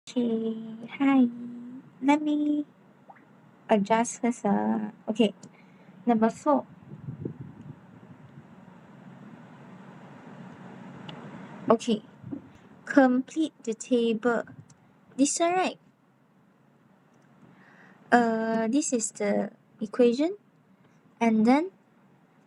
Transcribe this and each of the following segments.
Okay, hi. Let me adjust first. Okay, number 4. Okay, complete the table. This one, right? This is the equation, and then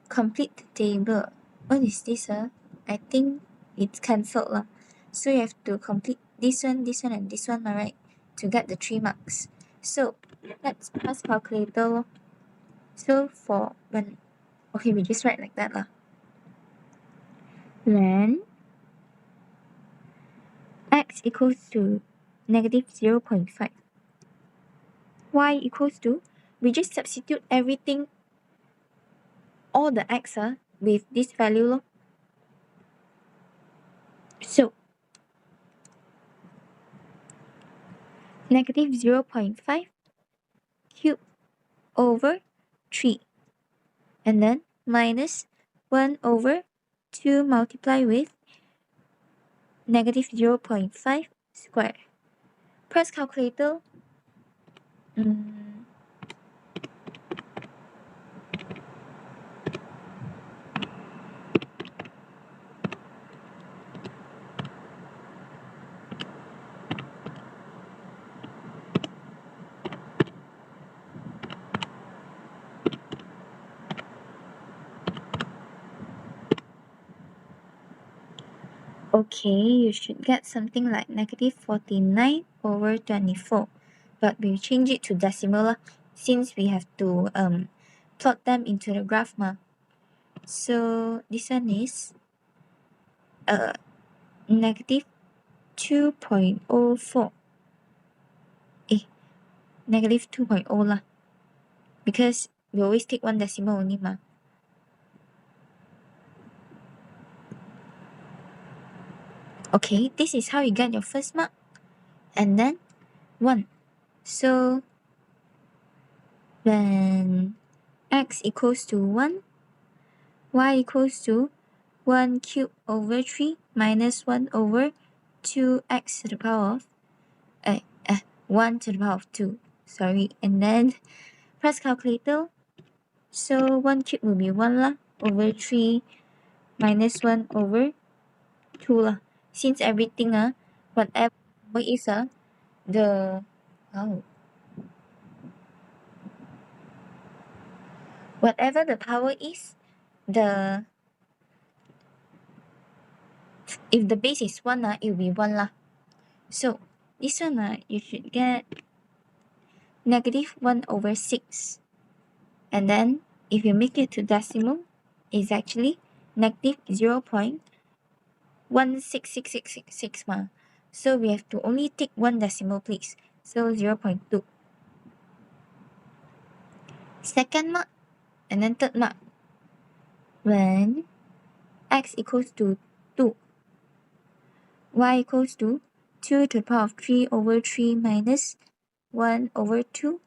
complete the table. What is this? I think it's cancelled lah. So you have to complete this one, and this one, alright, to get the 3 marks. So let's pass calculator lor. So for when, okay, we just write like that lah. When x equals to negative 0.5, y equals to, we just substitute everything, all the x with this value lor. So negative 0.5 cubed over 3, and then minus 1 over 2 multiplied with negative 0.5 square. Press calculator. Okay, you should get something like negative 49 over 24. But we change it to decimal lah, since we have to plot them into the graph ma. So this one is negative 2.04. Negative 2.0 lah. Because we always take one decimal only ma. Okay, this is how you get your first mark. And then 1. So when x equals to 1, y equals to 1 cubed over 3 minus 1 over 2x to the power of 1 to the power of 2. Sorry. And then press calculator. So 1 cubed will be 1 lah, over 3 minus 1 over 2 lah. Since everything whatever is whatever the power is, if the base is 1 it will be 1 lah. So this one you should get negative 1 over 6. And then if you make it to decimal, it's actually negative 0.166666 ma. So we have to only take one decimal place. So 0.2. Second mark, and then third mark. When x equals to 2, y equals to 2 to the power of 3 over 3 minus 1 over 2,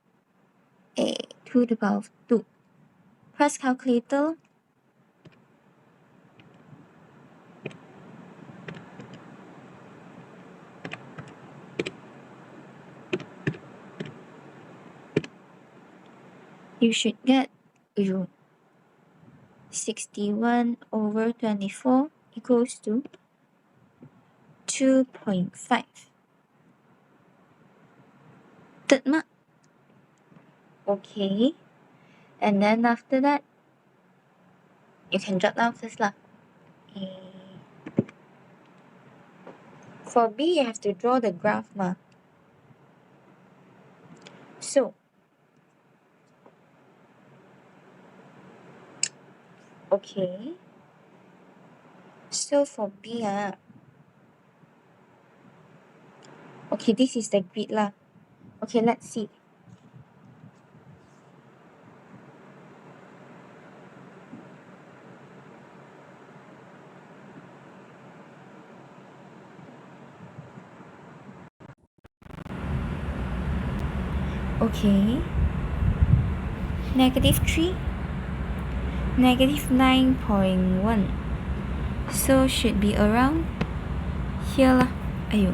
2 to the power of 2. Press calculator. You should get 61 over 24 equals to 2.5. Third mark. Okay. And then after that, you can jot down first lah. For B, you have to draw the graph ma. So, okay. So for B, okay, this is the grid lah. Okay, let's see. Okay. Negative 3, negative 9.1. So should be around here lah. Aiyo.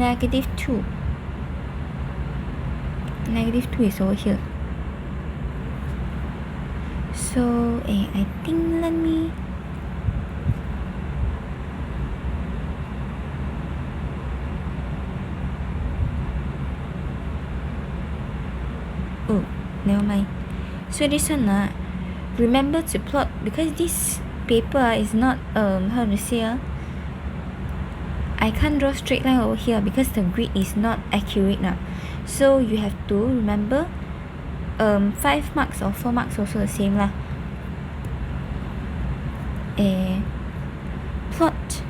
negative 2. Negative 2 is over here. So I think let me never mind. So this one remember to plot, because this paper is not how to say I can't draw straight line over here because the grid is not accurate now. So you have to remember 5 marks or 4 marks also the same lah. Plot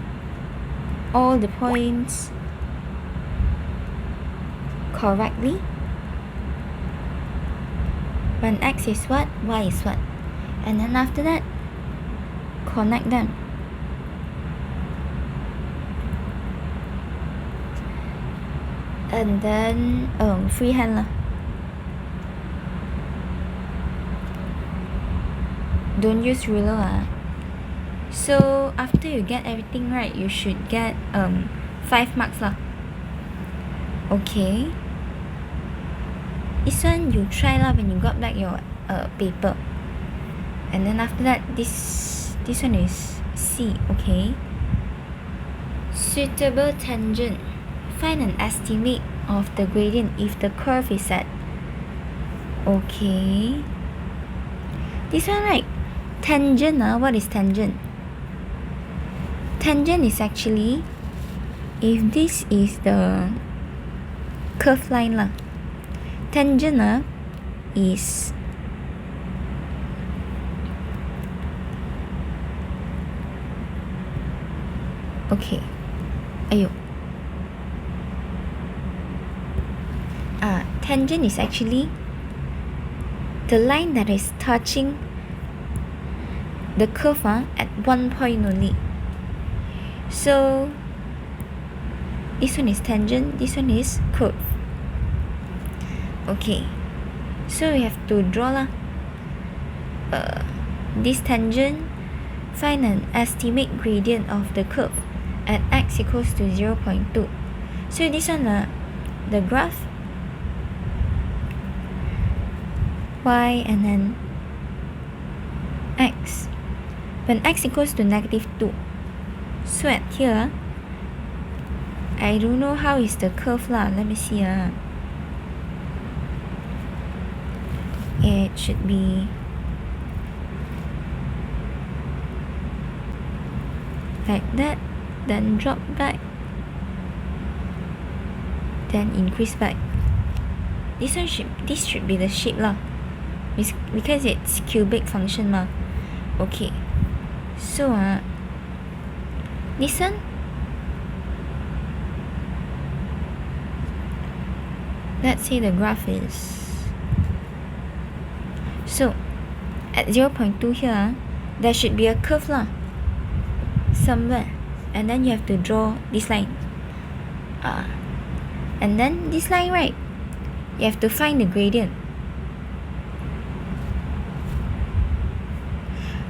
all the points correctly. When x is what, y is what, and then after that connect them. And then freehand lah. Don't use ruler So after you get everything right, you should get 5 marks lah. Okay, this one you try lah when you got back your paper. And then after that, this one is C. Okay, suitable tangent. Find an estimate of the gradient if the curve is at. Okay, this one right, tangent what is tangent? Tangent is actually if this is the curve line lah. Tangent is okay. Tangent is actually the line that is touching the curve at one point only. So this one is tangent, this one is curve. Okay, so we have to draw lah. This tangent, find an estimate gradient of the curve at x equals to 0.2. So this one the graph y and then x. When x equals to negative 2, so at here I don't know how is the curve lah. Let me see it should be like that, then drop back, then increase back. This should be the shape lah, because it's cubic function mah. Okay, so this one let's say the graph is so at 0.2 here there should be a curve lah somewhere, and then you have to draw this line and then this line right, you have to find the gradient.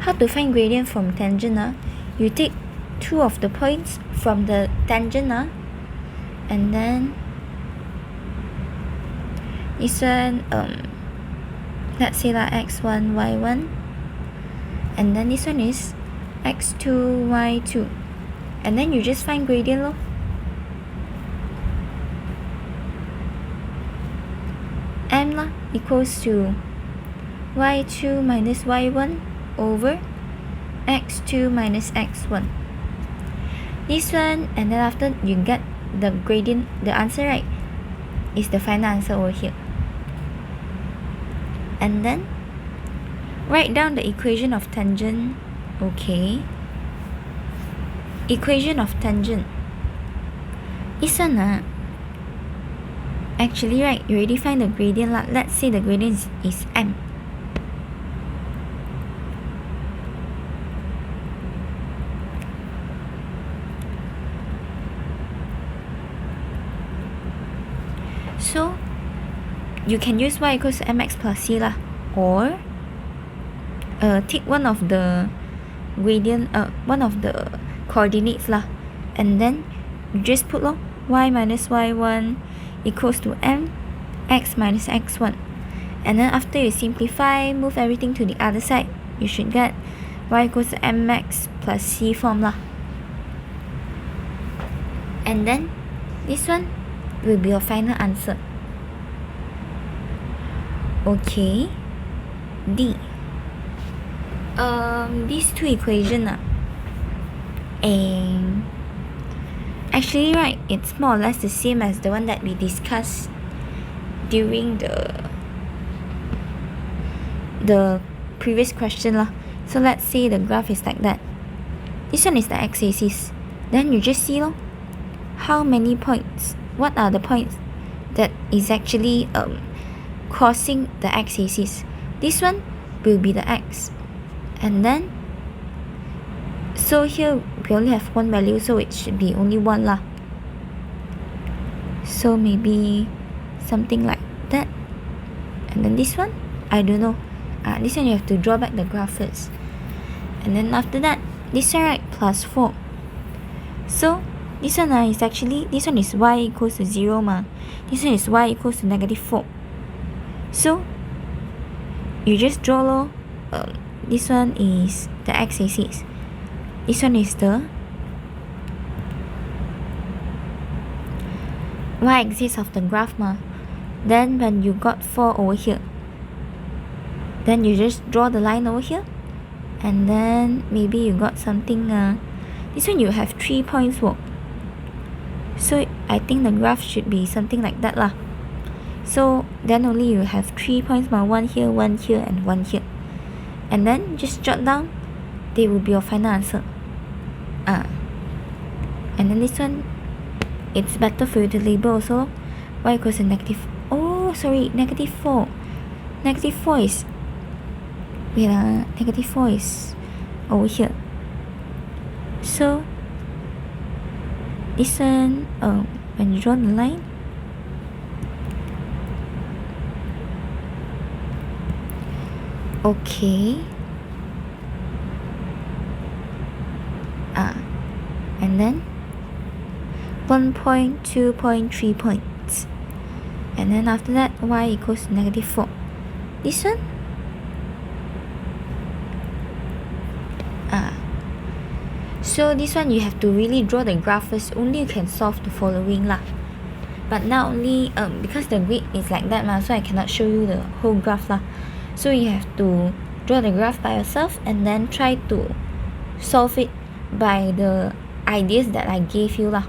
How to find gradient from tangent you take 2 of the points from the tangent and then this one let's say x1 y1, and then this one is x2 y2, and then you just find gradient lor. M equals to y2 minus y1 over x2 minus x1. This one, and then after you get the gradient, the answer right is the final answer over here. And then write down the equation of tangent. Okay, equation of tangent. This one actually right, you already find the gradient lah. Let's say the gradient is m. So you can use y equals to mx plus c lah, or take one of the gradient, one of the coordinates lah, and then you just put lor. y minus y1 equals to mx minus x1. And then after you simplify, move everything to the other side, you should get y equals to mx plus c form lah. And then this one will be your final answer. Okay, D. These two equations and actually right, it's more or less the same as the one that we discussed during the previous question lah. So let's say the graph is like that. This one is the x-axis. Then you just see how many points, what are the points that is actually crossing the x-axis. This one will be the x. And then so here we only have one value, so it should be only one lah. So maybe something like that. And then this one, I don't know. This one you have to draw back the graph first. And then after that, this one right, plus 4. So this one is actually, this one is y equals to 0 ma. This one is y equals to negative 4. So you just draw lor. This one is the x-axis. This one is the y-axis of the graph ma. Then when you got 4 over here, then you just draw the line over here. And then maybe you got something, this one you have 3 points work. So I think the graph should be something like that lah. So then only you have 3 points ma, one here, and one here. And then just jot down, they will be your final answer. And then this one, it's better for you to label also. Y equals to negative, negative 4. Negative 4 is, negative 4 is over here. So this one, when you draw the line, okay, and then 1 point, 2 point, 3 points, and then after that y equals to negative 4. This one, so this one you have to really draw the graph first, only you can solve the following lah. But now only because the grid is like that ma, so I cannot show you the whole graph lah. So you have to draw the graph by yourself and then try to solve it by the ideas that I gave you lah.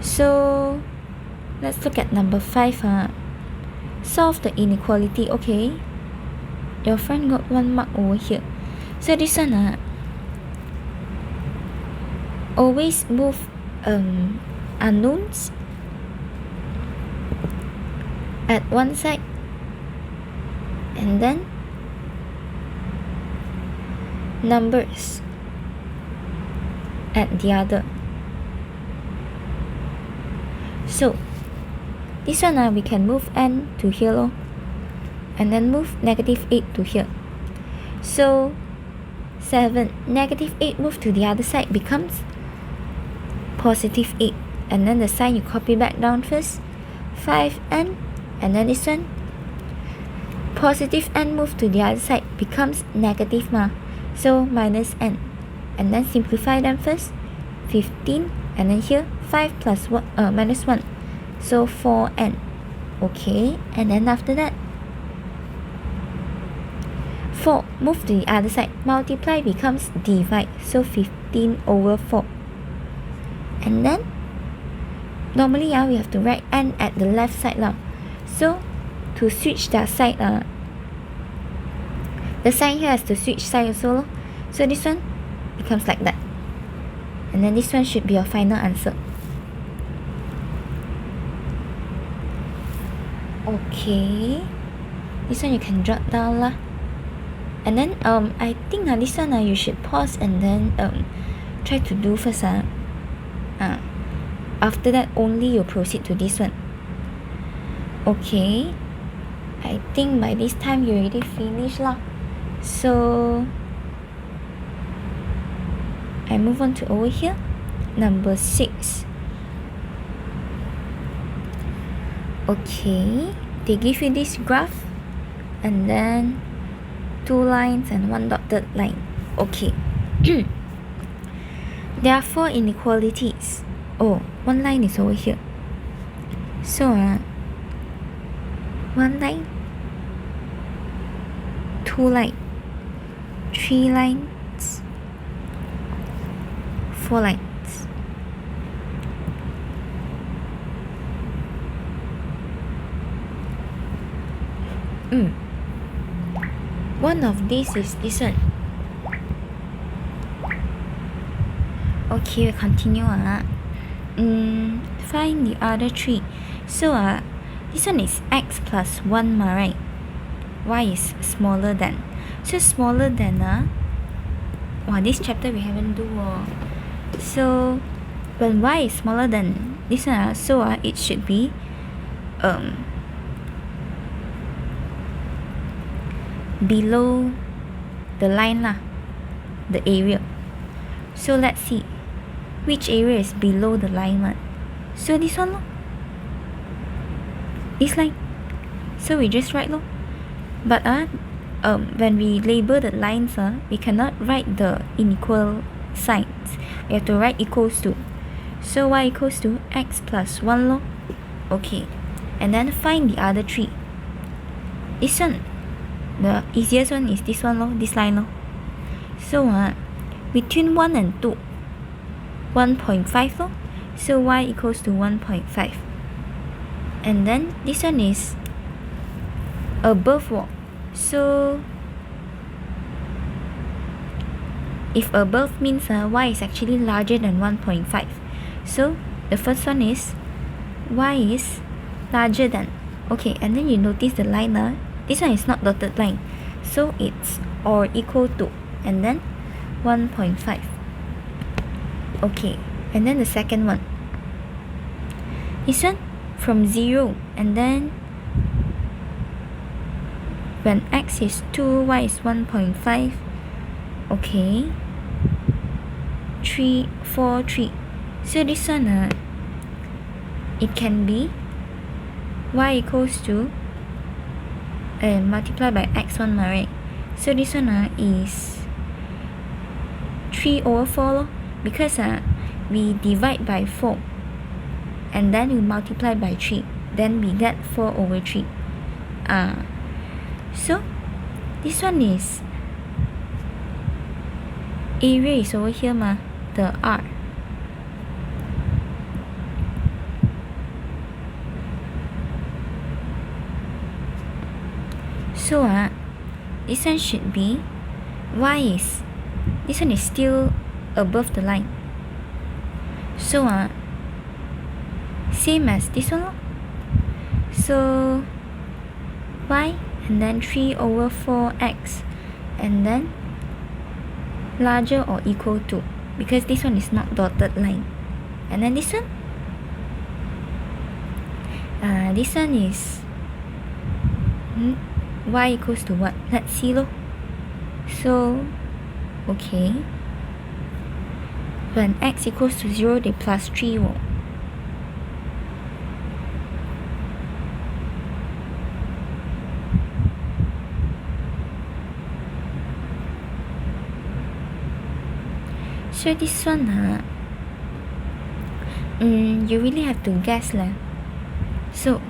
So let's look at number 5. Solve the inequality. Okay, your friend got 1 mark over here. So this one always move unknowns at one side and then numbers at the other. So this one we can move n to here and then move negative 8 to here. So 7, negative 8 move to the other side becomes positive 8, and then the sign you copy back down first, 5n, and then this one positive n move to the other side becomes negative ma, so minus n, and then simplify them first, 15, and then here 5 plus 1, minus 1, so 4n. Okay, and then after that 4 move to the other side, multiply becomes divide, so 15 over 4. And then normally we have to write n at the left side lah. So to switch that side, the sign here has to switch side also. So this one becomes like that. And then this one should be your final answer. Okay, this one you can jot down lah. And then I think this one you should pause and then try to do first. After that only you proceed to this one. Okay, I think by this time you already finished lah. So I move on to over here. number 6. Okay, they give you this graph and then 2 lines and 1 dotted line. Okay. There are 4 inequalities. Oh, 1 line is over here. So 1 line, 2 line, 3 lines, 4 lines. One of these is this one. Okay, we continue. Find the other 3. So this one is x plus 1 right? Y is smaller than. So smaller than this chapter we haven't do. So when y is smaller than this one, so it should be below the line lah, the area. So let's see which area is below the line one. So this one this line. So we just write but when we label the lines we cannot write the unequal signs. We have to write equals to. So y equals to x plus 1 Okay, and then find the other 3. This one, the easiest one is this one this line So between 1 and 2, 1.5 So y equals to 1.5. And then this one is above So if above means y is actually larger than 1.5. So the first one is y is larger than. Okay, and then you notice the line this one is not dotted line. So it's or equal to and then 1.5. Okay, and then the second one. This one from 0 and then when x is 2, y is 1.5. Okay. 3, 4, 3. So this one it can be y equals to multiply by x1 right? So this one is 3 over 4 because we divide by 4 and then we multiply by 3, then we get 4 over 3. So this one is area is over here the R. So this one should be this one is still above the line. So same as this one So y and then 3 over 4x and then larger or equal to, because this one is not dotted line. And then this one is y equals to what? Let's see So okay, when x equals to 0 they plus 3 So this one you really have to guess So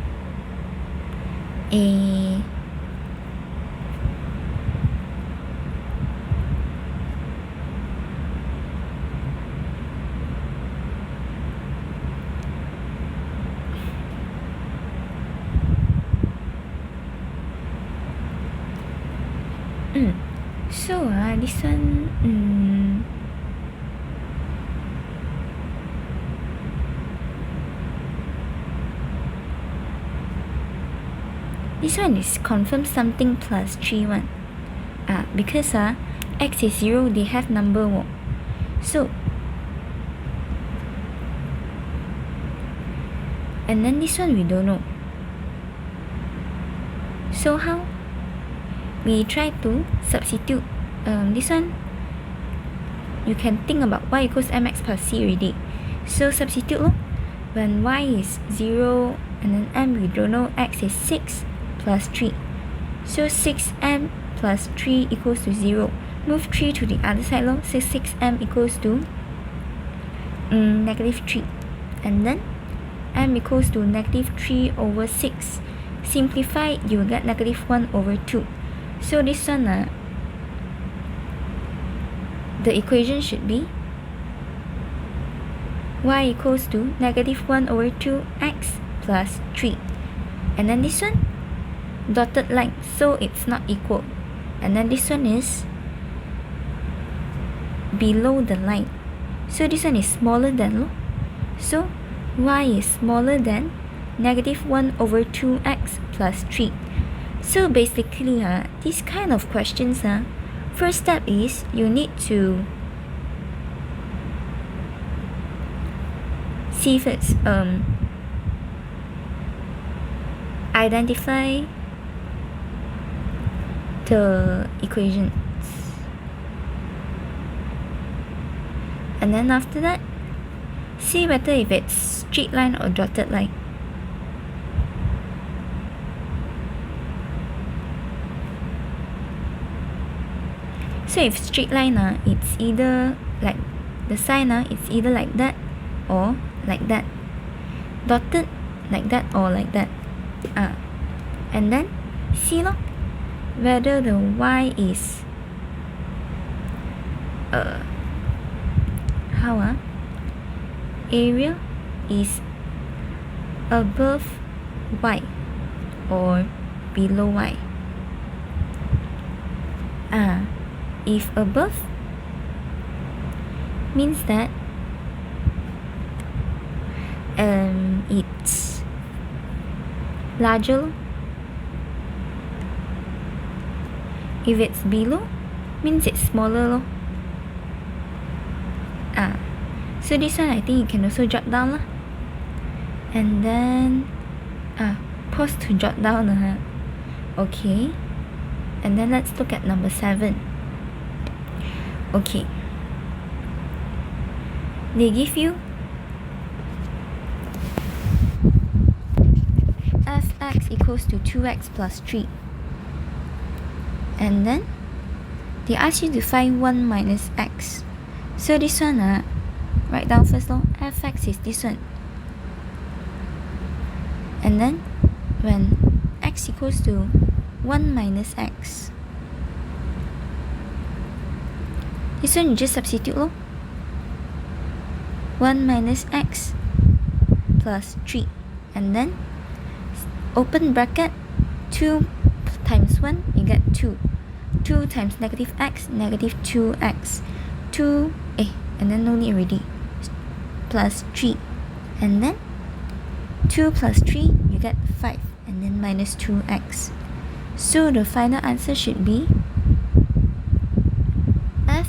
so this one this one is confirm something plus 3 one. Because x is 0 they have number So and then this one we don't know. So how? We try to substitute this one. You can think about y equals mx plus c already. So substitute lor. When y is 0 and then m we don't know, x is 6 plus 3. So 6m plus 3 equals to 0. Move 3 to the other side lor. So 6m equals to negative 3. And then m equals to negative 3 over 6. Simplify, you will get negative 1 over 2. So this one, the equation should be y equals to negative 1 over 2x plus 3. And then this one, dotted line, so it's not equal. And then this one is below the line. So this one is smaller than, so y is smaller than negative 1 over 2x plus 3. So basically, this kind of questions, first step is you need to see first, identify the equations, and then after that, see whether if it's straight line or dotted line. So if straight line, it's either like the sign, it's either like that or like that. Dotted like that or like that. And then see whether the y is area is above y or below y. If above, means that it's larger. If it's below, means it's smaller. So this one I think you can also jot down. And then pause to jot down. Okay. And then let's look at number 7. Okay. They give you fx equals to 2x plus 3. And then they ask you to find 1 minus x. So this one, write down first, fx is this one. And then when x equals to 1 minus x, this one you just substitute 1 minus x plus 3. And then open bracket, 2 times 1, you get 2. 2 times negative x, negative 2x. 2, and then no need already. Plus 3. And then 2 plus 3, you get 5. And then minus 2x. So the final answer should be f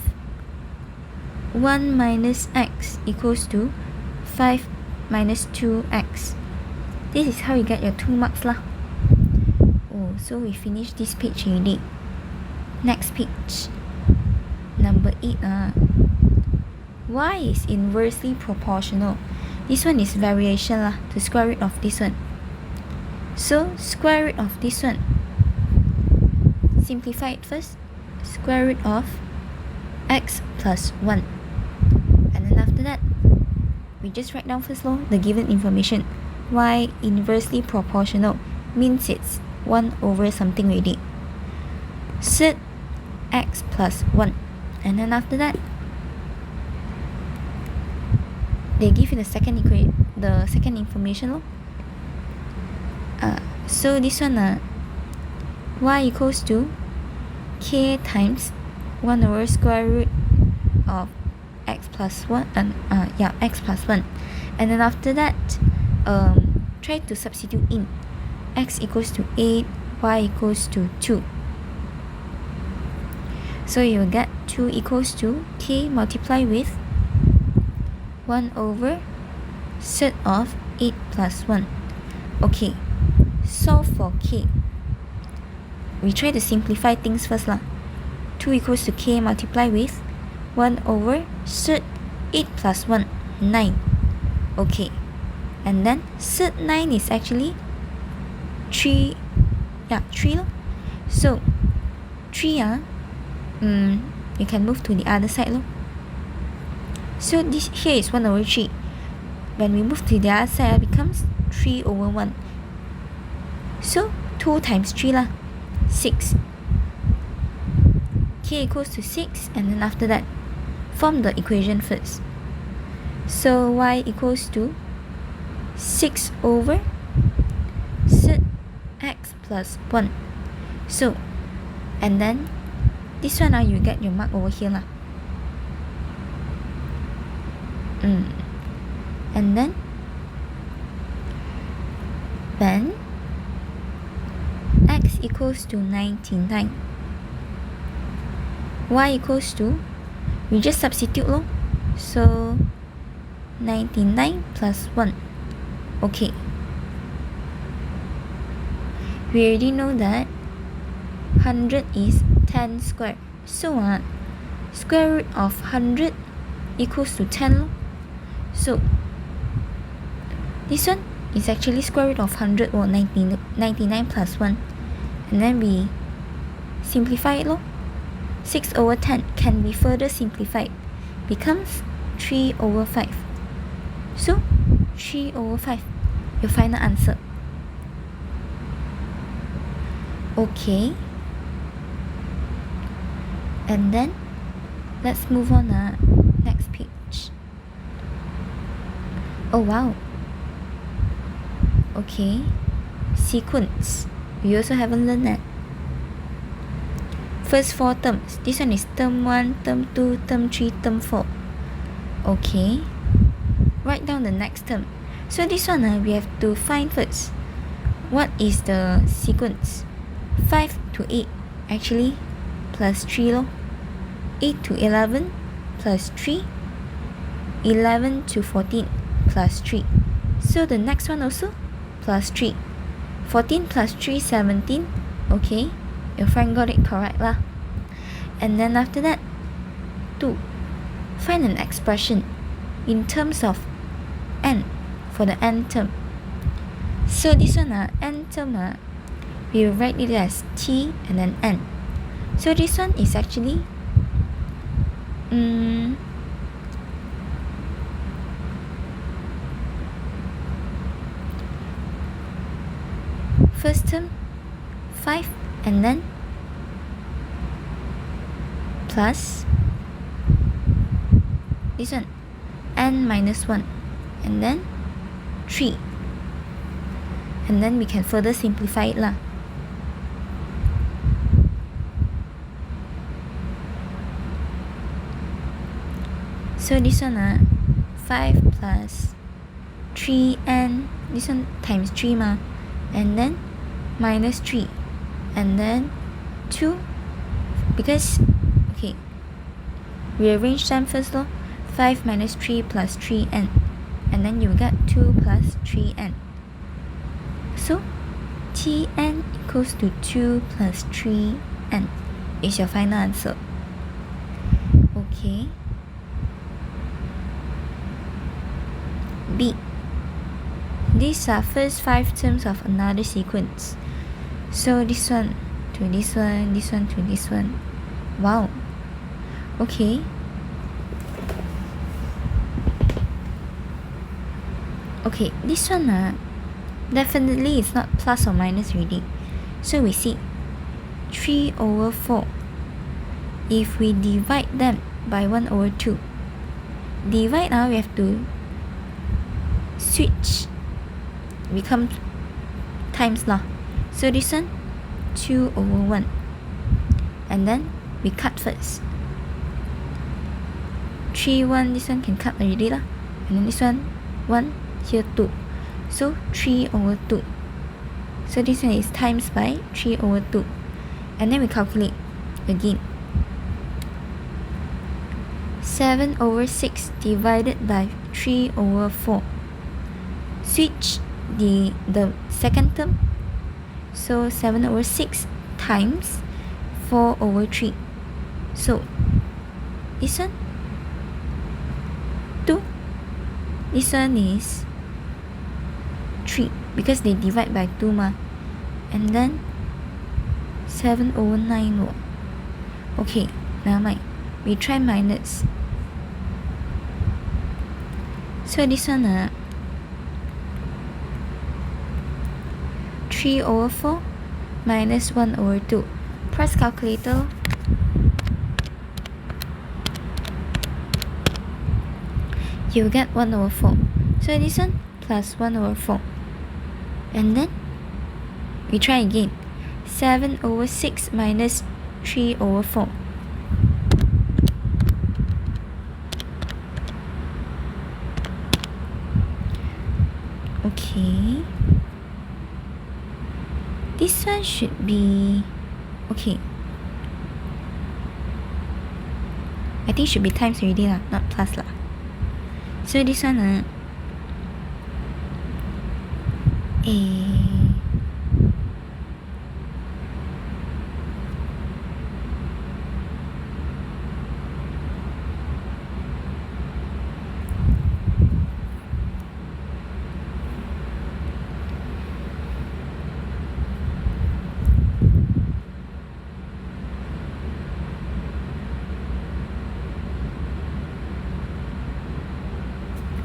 1 minus x equals to 5 minus 2x. This is how you get your 2 marks lah. So we finished this page already. Next page, number 8. Y is inversely proportional. This one is variation lah, to square root of this one. So square root of this one, simplify it first. Square root of x plus 1. And then after that, we just write down first the given information. Y inversely proportional means it's 1 over something already. Set x plus 1. And then after that, they give you the second information. So this one, y equals to k times 1 over square root of x plus 1. X plus 1. And then after that, try to substitute in. X equals to 8, y equals to 2. So you will get 2 equals to k multiplied with 1 over set of 8 plus 1. Okay, solve for k. We try to simplify things first 2 equals to k multiplied with 1 over set 8 plus 1, 9. Okay, and then third 9 is actually 3. Yeah, 3 lor. So 3 you can move to the other side lor. So this here is 1 over 3. When we move to the other side, it becomes 3 over 1. So 2 times 3 lah, 6. K equals to 6, and then after that, form the equation first. So y equals to 6 over x plus 1. So, and then this one you get your mark over here lah. And then x equals to 99, y equals to, we just substitute lor. So 99 plus 1. Okay, we already know that 100 is 10 squared. So square root of 100 equals to 10 lor. So this one is actually square root of 100 or 99 plus 1. And then we simplify it lor. 6 over 10 can be further simplified. Becomes 3 over 5. So 3 over 5, your final answer. Okay. And then let's move on next page. Oh wow. Okay. Sequence. We also haven't learned that. First 4 terms. This one is term 1, term 2, term 3, term 4. Okay. Write down the next term. So this one we have to find first. What is the sequence? 5 to 8 actually plus 3 lor. 8 to 11 plus 3. 11 to 14 plus 3. So the next one also plus 3. 14 plus 3, 17. Okay, your friend got it correct lah. And then after that, 2. Find an expression in terms of n for the n term. So this one n term we will write it as t and then n. So this one is actually first term 5 and then plus this one n minus 1 and then 3, and then we can further simplify it lah. So this one 5 plus 3n, this one times 3 ma, and then minus 3, and then 2, because okay, we arrange them first lor. 5 minus 3 plus 3n, and then you get 2 plus 3n. So tn equals to 2 plus 3n is your final answer. Okay. B. These are first 5 terms of another sequence. So this one to this one, this one to this one. Wow. Okay. Okay, this one definitely it's not plus or minus already. So we see 3 over 4. If we divide them by 1 over 2, divide we have to switch, become times lah. So this one 2 over 1, and then we cut first. 3 1, this one can cut already lah, and then this one 1, here 2, so 3 over 2. So this one is times by 3 over 2, and then we calculate again. 7 over 6 divided by 3 over 4. Switch the second term. So 7 over 6 times 4 over 3. So this one 2 This one is 3 because they divide by 2 ma. And then 7/9 wo. Okay, never mind. We try minus. So this one 3/4 minus 1/2. Press calculator. You get 1/4. So this one plus 1/4. And then we try again. 7/6 minus 3/4. Okay. This one should be okay. I think should be times already lah, not plus lah. So this one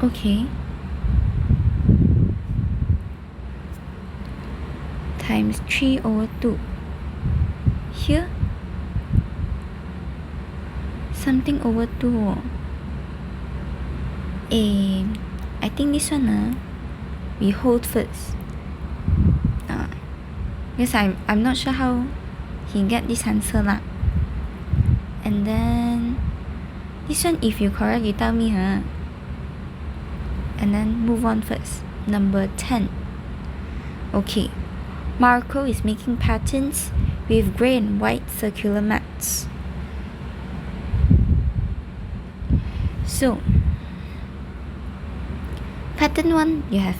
okay. Times 3/2. Here something over 2. I think this one we hold first. Because I'm not sure how he get this answer lah. And then this one if you correct you tell me and then move on first. Number 10. Okay. Marco is making patterns with grey and white circular mats. So, pattern 1, you have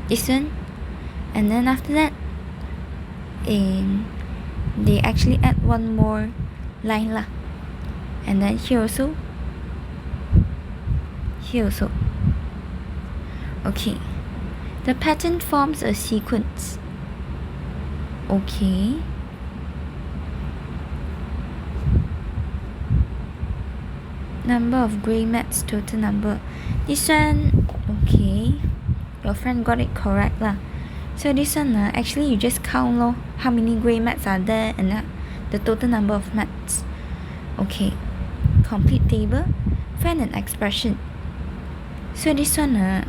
this one, and then after that, they actually add one more line lah, and then here also. Okay, the pattern forms a sequence. Okay. Number of grey mats, total number. This one, okay. Your friend got it correct lah. So this one, actually you just count lor, how many grey mats are there and the total number of mats. Okay. Complete table. Find an expression. So this one,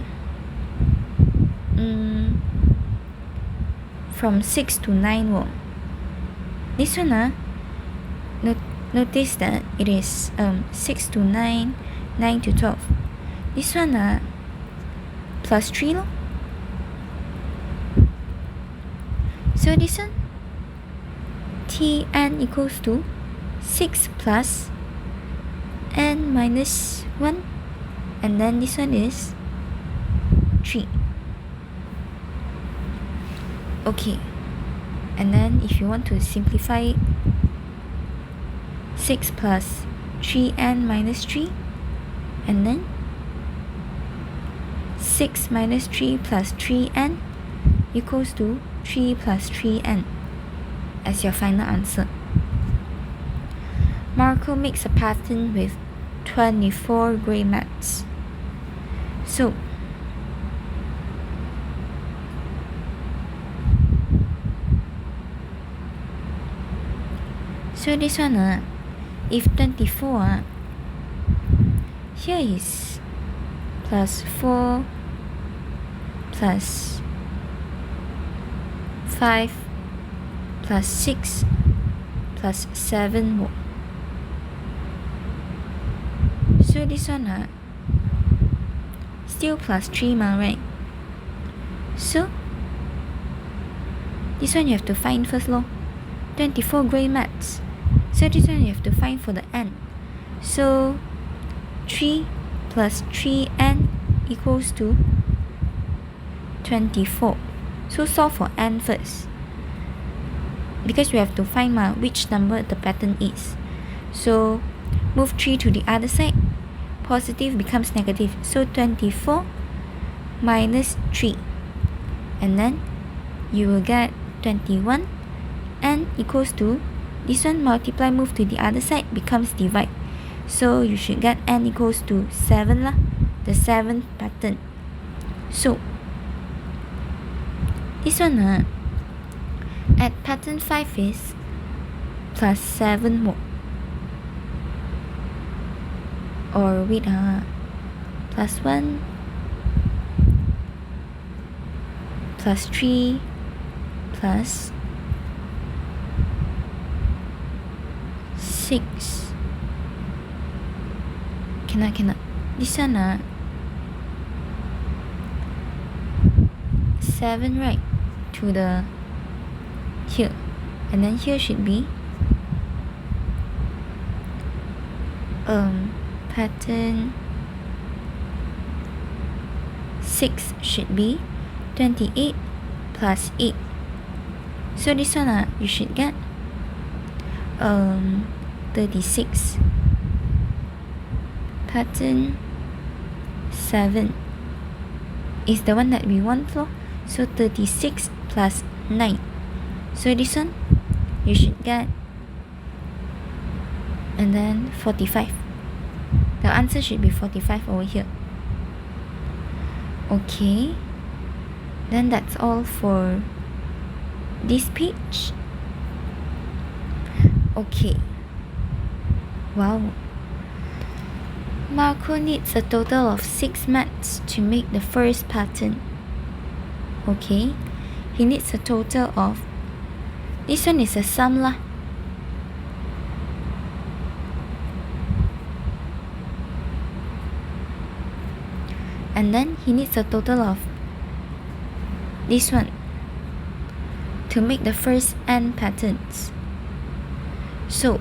from 6 to 9 wo. This one notice that it is 6 to 9, 9 to 12. This one plus 3 lo. So this one Tn equals to 6 plus n minus 1, and then this one is 3. Okay, and then if you want to simplify it, 6 plus 3n minus 3, and then 6 minus 3 plus 3n equals to 3 plus 3n as your final answer. Marco makes a pattern with 24 grey mats. So this one if 24 here is plus 4 plus 5 plus 6 plus 7 so this one still plus 3 ma, right? So this one you have to find first lor. 24 grey mats. So this one you have to find for the n. So 3 plus 3n equals to 24. So solve for n first, because we have to find which number the pattern is. So move 3 to the other side, positive becomes negative. So 24 minus 3. And then you will get 21. N equals to, this one multiply, move to the other side, becomes divide. So you should get N equals to 7 lah, the 7th pattern. So this one at pattern 5 is plus 7 more. Or wait, plus 1, plus 3, plus 6. Cannot. This one 7, right? To the here. And then here should be pattern 6 should be 28 plus 8. So this one you should get 36. Pattern 7 is the one that we want for. So 36 plus 9. So this one you should get, and then 45. The answer should be 45 over here. Okay, then that's all for this page. Okay, wow, Marco needs a total of 6 mats to make the first pattern. Okay, he needs a total of, this one is a sum lah. And then he needs a total of this one to make the first N patterns. So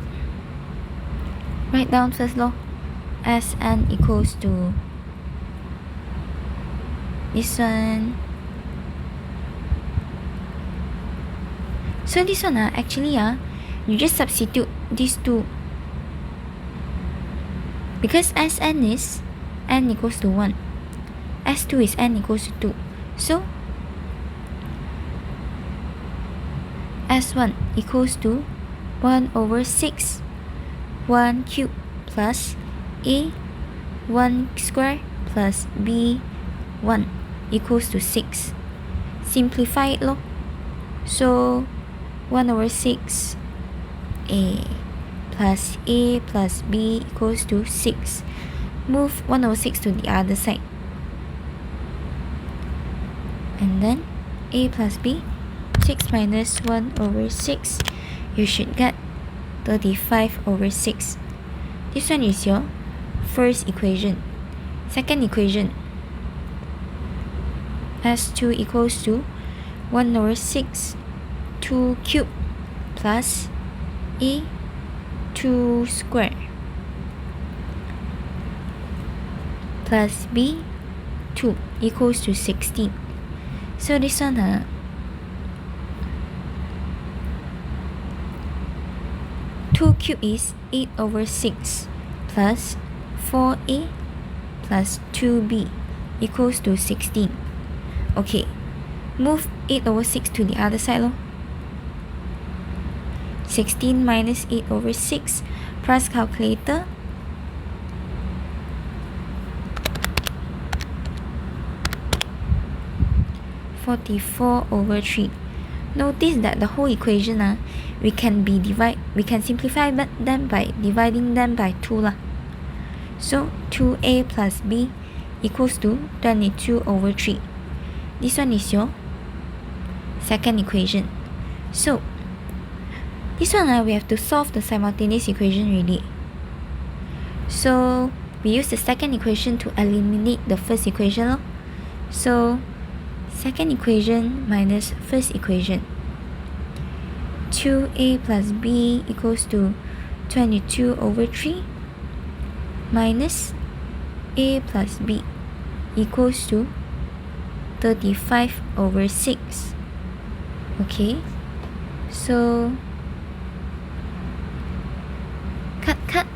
write down first law, Sn equals to this one. So this one actually you just substitute these two, because Sn is n equals to 1, S2 is n equals to 2. So S1 equals to 1 over 6 1 cube plus A 1 square plus B 1 equals to 6. Simplify it lor. So 1 over 6 A plus B equals to 6. Move 1 over 6 to the other side. And then A plus B, 6 minus 1 over 6, you should get 35 over 6. This one is your first equation. Second equation, S2 equals to 1 over 6 2 cube plus A 2 square plus B 2 equals to 16. So this one 2 cube is 8 over 6 plus 4A plus 2B equals to 16. Okay, move 8 over 6 to the other side lor. 16 minus 8 over 6, press calculator. (44 over 3). Notice that the whole equation we can simplify them by dividing them by 2 lah. So 2A plus B equals to 22 over 3. This one is your second equation. So this one we have to solve the simultaneous equation already. So we use the second equation to eliminate the first equation lor. So second equation minus first equation, 2A plus B equals to 22 over 3 minus A plus B equals to 35 over 6. Okay, so cut.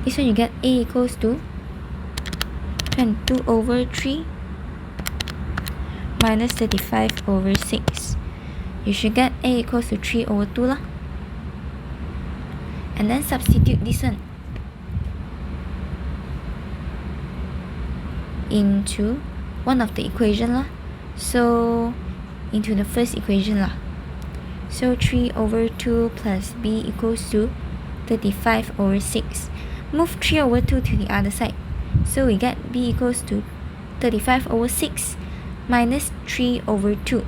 This one you get a equals to 22 over 3 minus 35 over 6. You should get a equals to 3 over 2 lah. And then substitute this one into one of the equation lah. So into the first equation lah. So 3 over 2 plus b equals to 35 over 6. Move 3 over 2 to the other side. So we get b equals to 35 over 6 minus 3 over 2.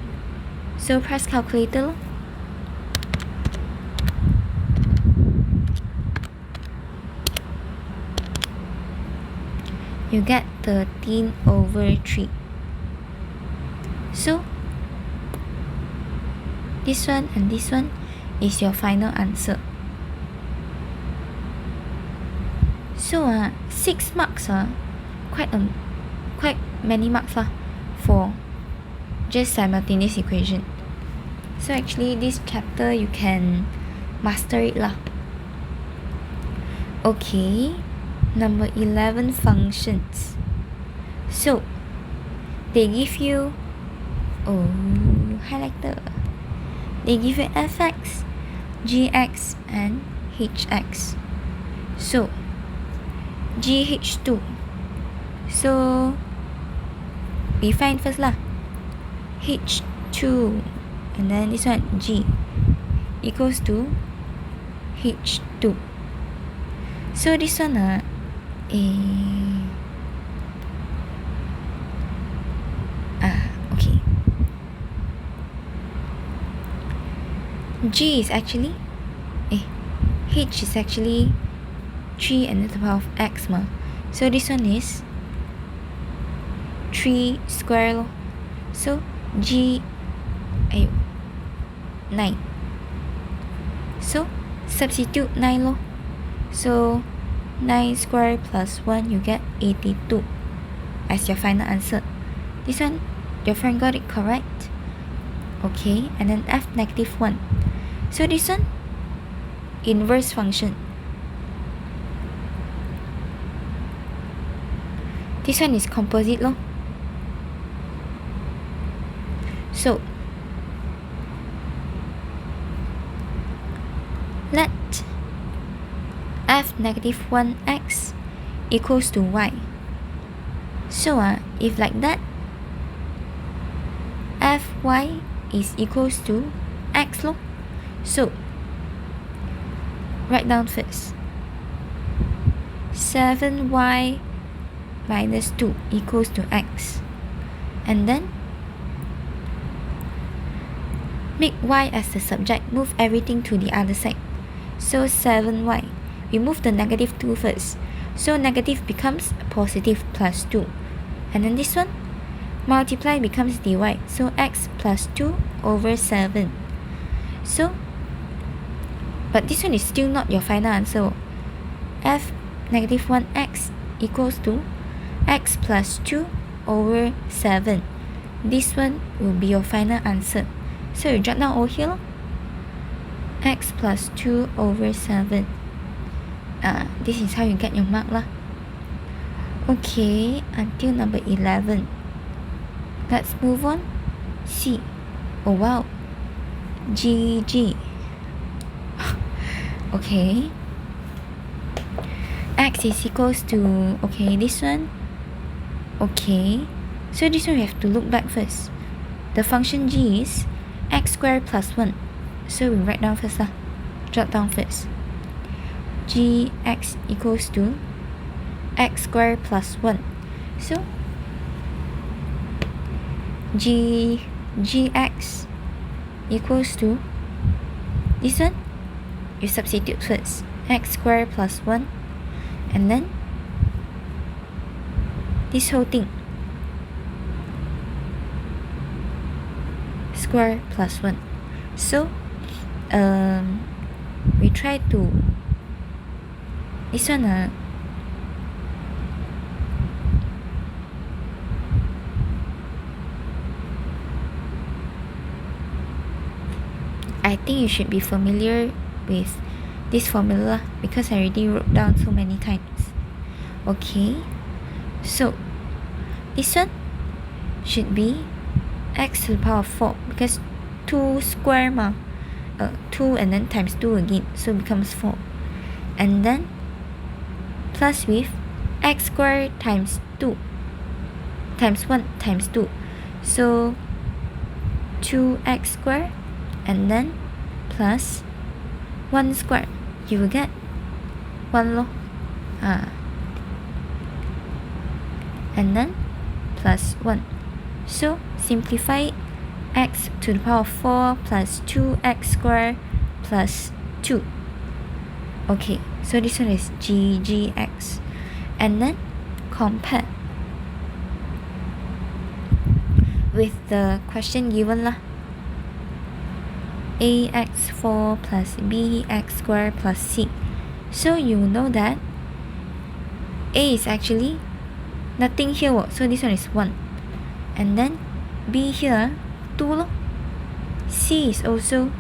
So press calculator lor. You get 13 over 3. So this one and this one is your final answer. So 6 marks quite many marks for just simultaneous equation. So actually this chapter you can master it lah. Okay, number 11, functions. So they give you highlighter. They give you fx, gx and hx. So gh2. So we find first lah. h2 and then this one g equals to h2. So this one okay. G is actually h is actually 3 and the power of x ma. So this one is 3 square lor. So g 9. So substitute 9 lor. So 9 square plus 1 you get 82 as your final answer. This one your friend got it correct. Okay, and then f negative 1. So this one inverse function. This one is composite lor. So let f negative 1x equals to y. So if like that, fy is equals to x lor. So write down first. 7y minus 2 equals to x. And then make y as the subject, move everything to the other side. So 7y, we move the negative 2 first. So negative becomes positive plus 2. And then this one, multiply becomes dy. So x plus 2 over 7. So, but this one is still not your final answer. F negative 1x equals to x plus 2 over 7. This one will be your final answer. So you jot down over here. X plus 2 over 7. This is how you get your mark lah. Okay, until number 11. Let's move on. C. Oh wow. GG. Okay. X is equals to, okay, this one. Okay. So this one we have to look back first. The function g is x squared plus 1. So we write down first lah. Jot down first. Gx equals to x squared plus 1. So gx equals to this one. You substitute first. X squared plus 1. And then this whole thing. Square plus 1. So we try to this one I think you should be familiar with this formula because I already wrote down so many times. Okay, so this one should be x to the power of 4 because 2 square 2 and then times 2 again, so it becomes 4. And then plus with x squared times 2 times 1 times 2. So 2x squared and then plus 1 squared. You will get 1 lor. And then plus 1. So simplify it. X to the power of 4 plus 2x squared plus 2. Okay, so this one is GGX. And then compare with the question given lah. AX4 plus BX squared plus C. So you know that A is actually nothing here, so this one is 1. And then B here 2 lor. C is also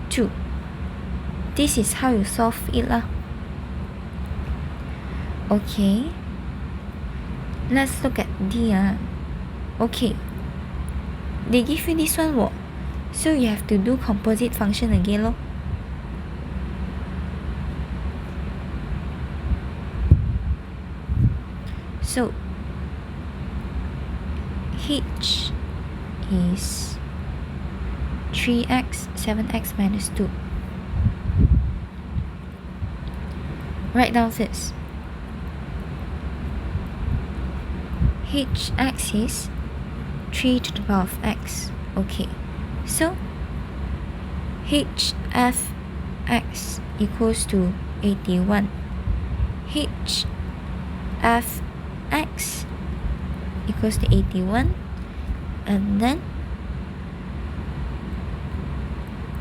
2. This is how you solve it lah. Okay, let's look at D. Okay, they give you this one what? So you have to do composite function again lor. So H is 3x 7x minus 2. Write down first. Hx is 3 to the power of x. Okay, so hfx equals to 81. hfx equals to 81. And then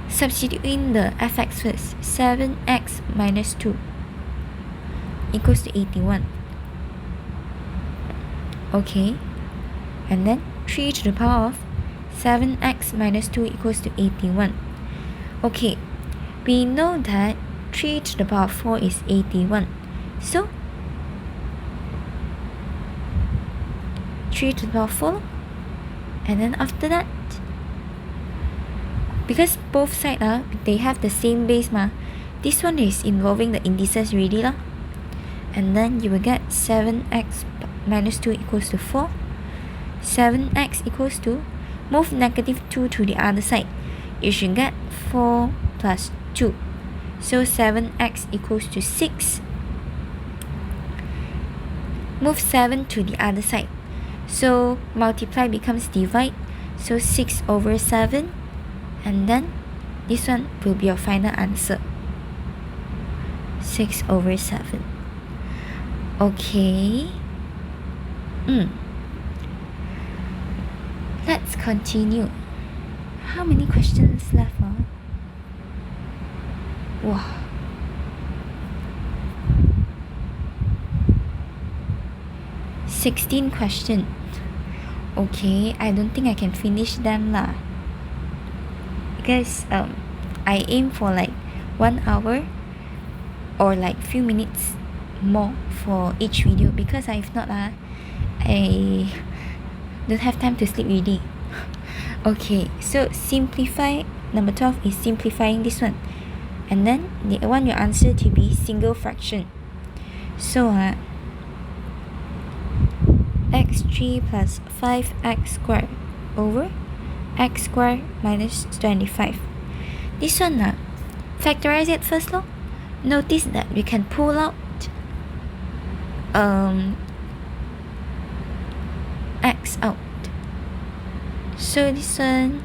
substitute in the fx first. 7x minus 2 equals to 81. Okay, and then 3 to the power of 7x minus 2 equals to 81. Okay, we know that 3 to the power of 4 is 81. So 3 to the power of 4. And then after that, because both sides they have the same base this one is involving the indices already lah. And then you will get 7x minus 2 equals to 4. 7x equals to, move negative 2 to the other side. You should get 4 plus 2. So 7x equals to 6. Move 7 to the other side. So multiply becomes divide. So 6 over 7. And then this one will be your final answer. 6 over 7. Okay. Let's continue. How many questions left? Wow. Sixteen questions. Okay, I don't think I can finish them lah. Because I aim for like 1 hour or like few minutes more for each video, because if not I don't have time to sleep already. Okay, so simplify. Number 12 is simplifying this one, and then the one you answer to be single fraction. So x3 plus 5x squared over x squared minus 25. This one factorize it first lor. Notice that we can pull out x out. So this one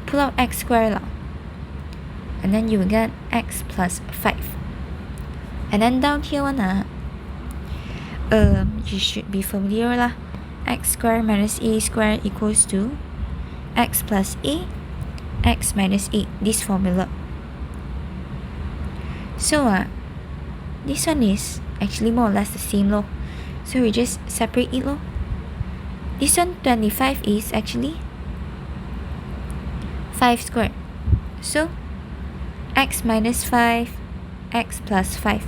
pull out x squared lah, and then you will get x plus 5. And then down here one you should be familiar lah. X squared minus a squared equals to x plus a, x minus a, this formula. So this one is actually more or less the same lor. So we just separate it lor. This one 25 is actually 5 squared. So x minus 5, x plus 5.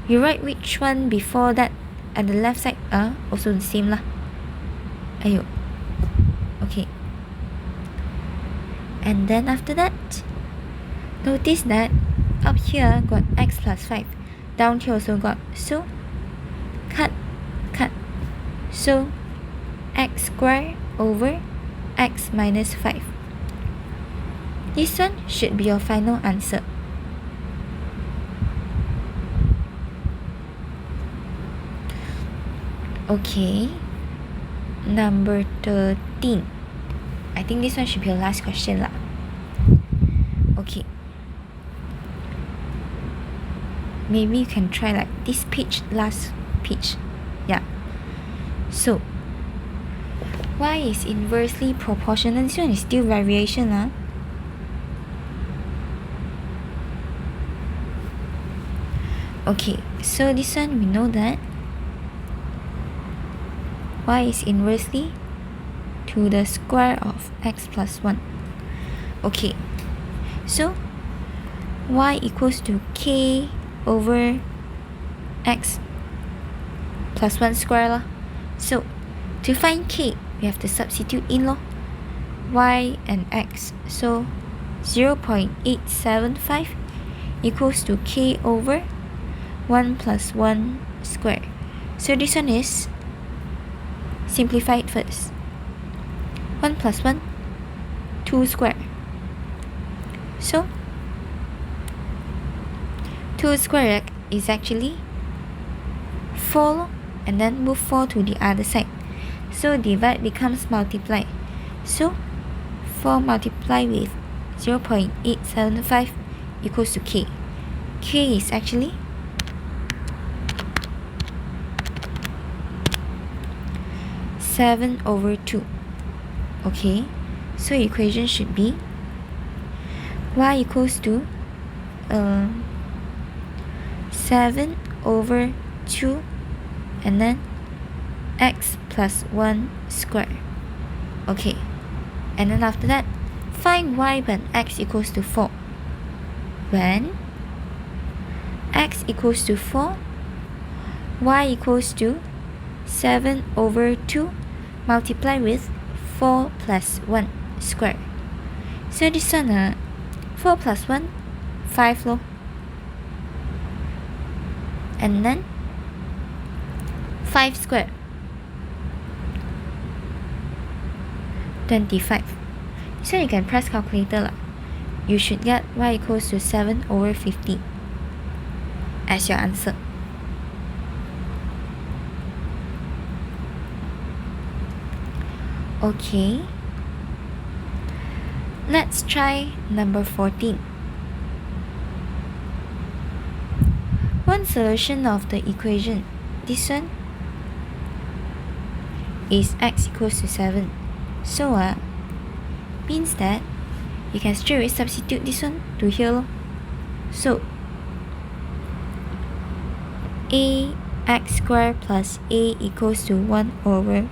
You write which one before that at the left side, also the same lah. Ayo. Okay. And then after that, notice that up here got x plus 5. Down here also got. So, cut. So, x squared over x minus 5. This one should be your final answer. Okay. Number 13. I think this one should be your last question lah. Okay. Maybe you can try like this page, last page. Yeah. So, y is inversely proportional. This one is still variation lah. Okay, so this one we know that y is inversely to the square of x plus 1. Okay, so y equals to k over x plus 1 square lah. So, to find k, we have to substitute in lor. Y and x. So, 0.875 equals to k over 1 plus 1 square. So, this one is simplified first. 1 plus 1, 2 square. So, 2 square is actually 4 and then move 4 to the other side. So divide becomes multiply. So 4 multiplied with 0.875 equals to k. K is actually 7/2. Okay, so equation should be y equals to 7/2 and then x plus 1 square. Okay, and then after that, find y when x equals to 4. When x equals to 4, y equals to 7/2 multiply with 4 plus 1 square. So this one 4 plus 1, 5 lor. And then 5 square, 25. So you can press calculator lah. You should get y equals to 7/50 as your answer. Okay, let's try number 14. One solution of the equation, this one, is x equals to 7. So means that you can straight away substitute this one to here lor. So a x squared plus a equals to 1 over.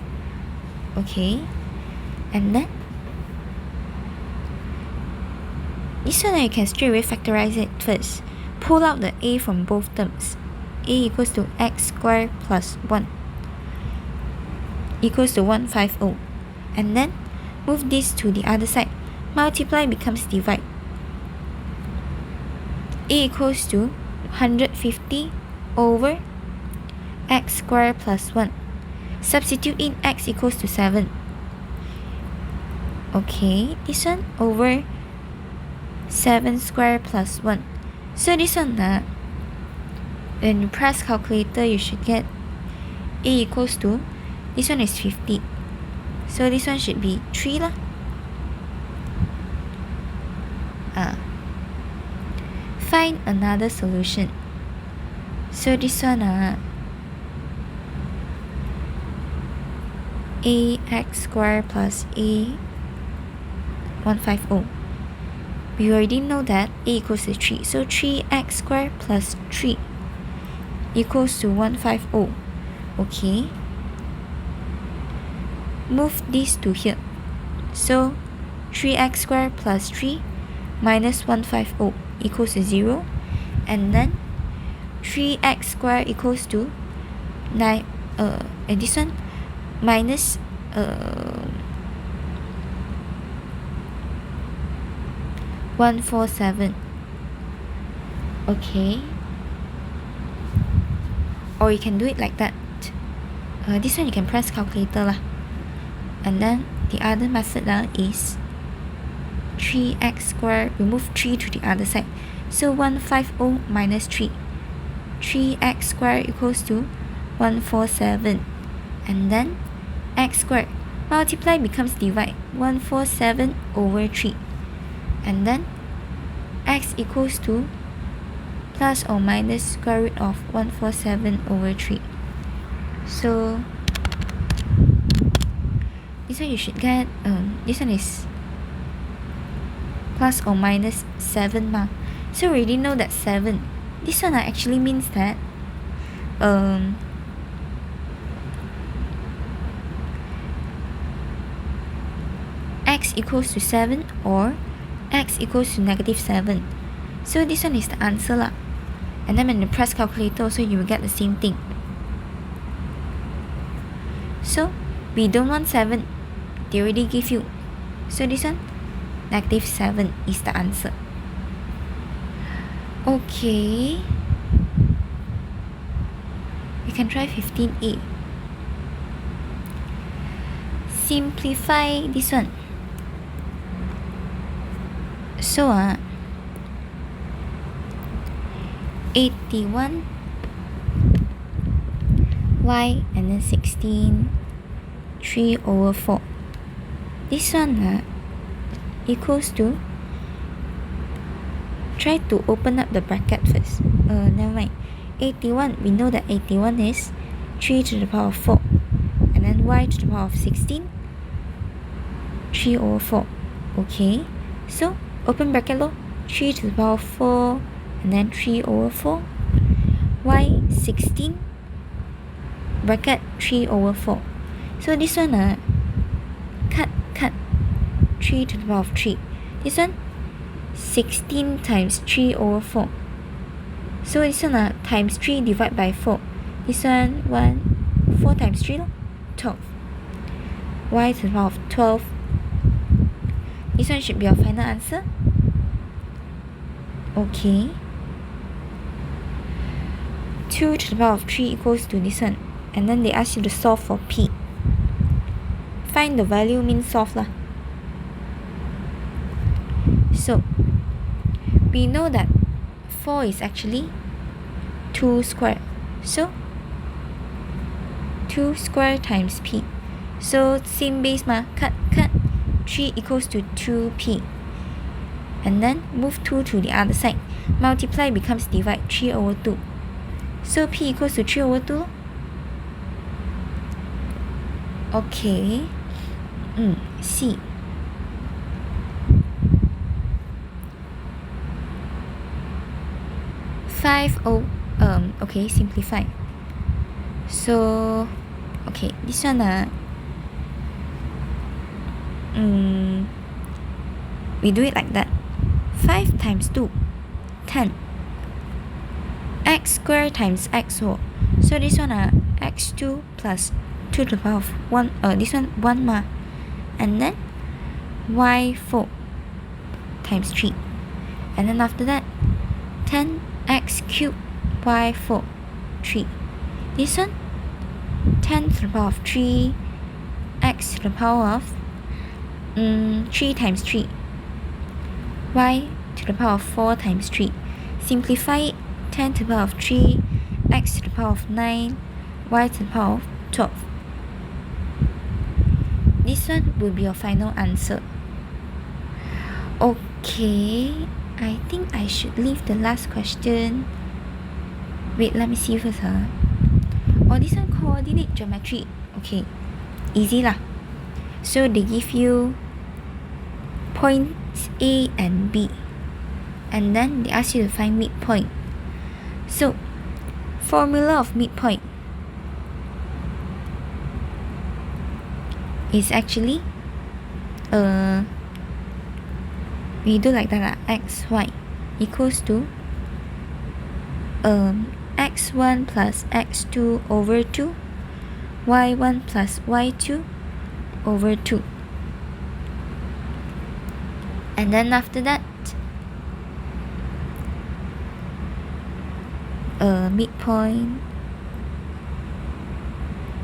Okay, and then this one you can straight away factorize it first. Pull out the a from both terms. A equals to x squared plus 1 equals to 150. And then move this to the other side. Multiply becomes divide. A equals to 150 over x squared plus 1. Substitute in x equals to 7. Okay, this one over 7 squared plus 1. So this one when you press calculator, you should get a equals to, this one is 50. So this one should be 3 lah. Find another solution. So this one a x squared plus a 150. We already know that a equals to 3. So 3x squared plus 3 equals to 150. Okay. Move this to here. So 3x squared plus 3 minus 150 equals to 0, and then 3x squared equals to 9, and this one minus 147. Okay, or you can do it like that. This one you can press calculator lah. And then the other method is 3x squared, remove 3 to the other side. So 150 minus 3. 3x squared equals to 147. And then x squared. Multiply becomes divide. 147 over 3. And then x equals to plus or minus square root of 147 over 3. So this one you should get, this one is plus or minus 7 ma. So we already know that 7. This one actually means that x equals to 7 or x equals to negative 7. So this one is the answer lah. And then when you press calculator also you will get the same thing. So we don't want 7. They already give you. So this one, negative 7 is the answer. Okay. You can try 15a. Simplify this one. So 81 y and then 16 3 over 4. This one equals to, try to open up the bracket first. Never mind. 81, we know that 81 is 3 to the power of 4. And then y to the power of 16, 3 over 4. Okay. So, open bracket low, 3 to the power of 4, and then 3 over 4. Y 16, bracket 3 over 4. So this one cut 3 to the power of 3. This one 16 times 3 over 4. So this one times 3 divided by 4. This one 4 times 3 12. Y to the power of 12. This one should be our final answer. Okay. 2 to the power of 3 equals to this one. And then they ask you to solve for P. Find the value means solve lah. So, we know that 4 is actually 2 squared. So, 2 squared times P. So, same base ma, cut. 3 equals to 2P. And then move 2 to the other side. Multiply becomes divide, 3 over 2. So, P equals to 3 over 2. Okay. C. Okay, simplify. So, okay, this one we do it like that. 5 times 2, 10. X squared times x whole. So this one x2 plus 2 to the power of 1. This one 1 ma. And then y4 times 3. And then after that 10x cubed y4 3. This one 10 to the power of 3 x to the power of 3 times 3 y to the power of 4 times 3. Simplify it. 10 to the power of 3 x to the power of 9 y to the power of 12. This one will be your final answer. Okay, I think I should leave the last question. Wait, let me see first. Oh, this one coordinate geometry. Okay, easy lah. So they give you points A and B, and then they ask you to find midpoint. So, formula of midpoint is actually we do like that x, y. equals to x1 plus x2 over 2, y1 plus y2 over 2. And then after that, midpoint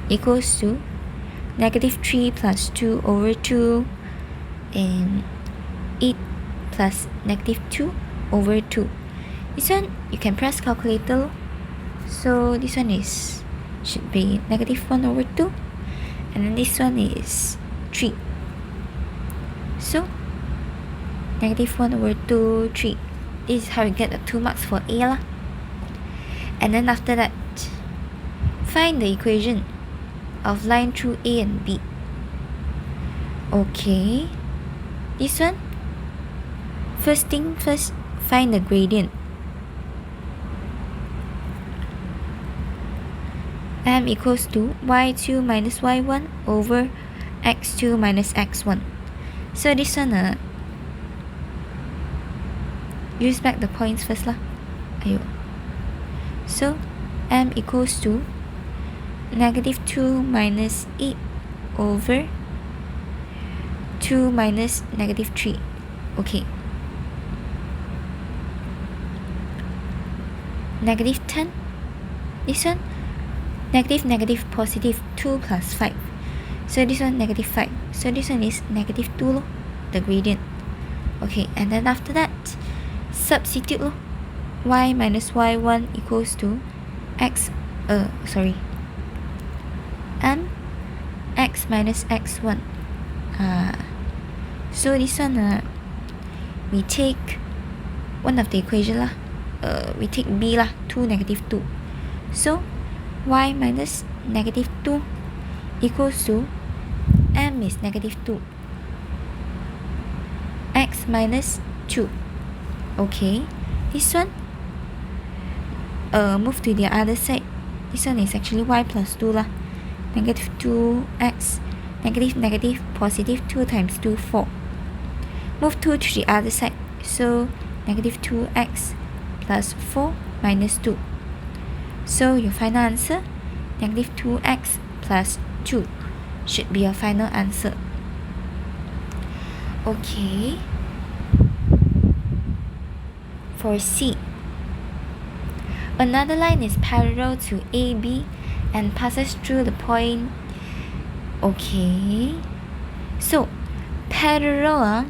equals to negative 3 plus 2 over 2 and 8 plus negative 2 over 2. This one you can press calculator. So this one should be negative 1 over 2, and then this one is 3. So negative 1 over 2, 3. This is how you get the 2 marks for A lah. And then after that, find the equation of line through A and B. Okay, this one, first thing first, find the gradient. M equals to y2 minus y1 over x2 minus x1. So this one, use back the points first lah. So M equals to negative 2 minus 8 over 2 minus negative 3. Okay. Negative 10. This one, negative positive 2 plus 5. So this one negative 5. So this one is negative 2 lor, the gradient. Okay, and then after that, substitute lor. Y minus y1 equals to M x minus x1. So this one, we take one of the equation lah. We take B lah, 2 negative 2. So y minus negative 2 equals to M is negative 2, x minus 2. Okay, this one, move to the other side. This one is actually y plus 2 lah. Negative 2x, negative positive 2 times 2, 4. Move 2 to the other side. So negative 2x plus 4 minus 2. So your final answer, negative 2x plus 2 should be your final answer. Okay. For C, another line is parallel to AB and passes through the point. Okay. So parallel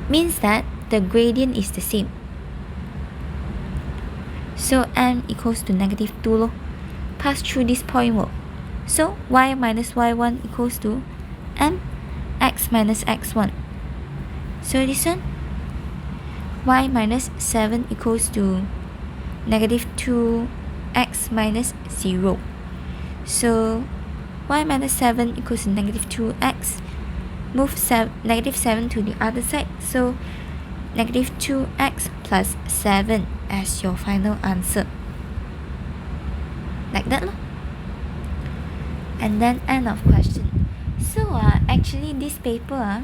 means that the gradient is the same. So M equals to negative 2 lor. Pass through this point lor. So y minus y1 equals to M x minus x1. So this one, y minus 7 equals to negative 2x minus 0. So y minus 7 equals to negative 2x. Move negative 7 to the other side. So negative 2x plus 7 as your final answer. Like that lor. And then end of question. So actually this paper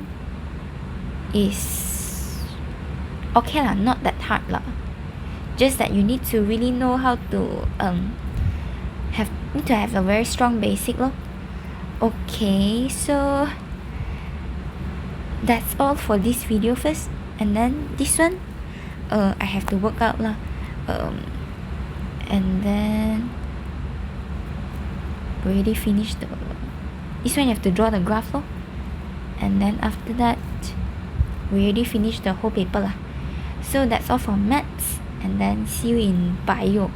is okay lah, not that hard lah. Just that you need to really know how to have a very strong basic lor. Okay, so that's all for this video first. And then this one, I have to work out lah. And then we already finished this one. You have to draw the graph lor. And then after that, we already finished the whole paper lah. So that's all for maths, and then see you in bio.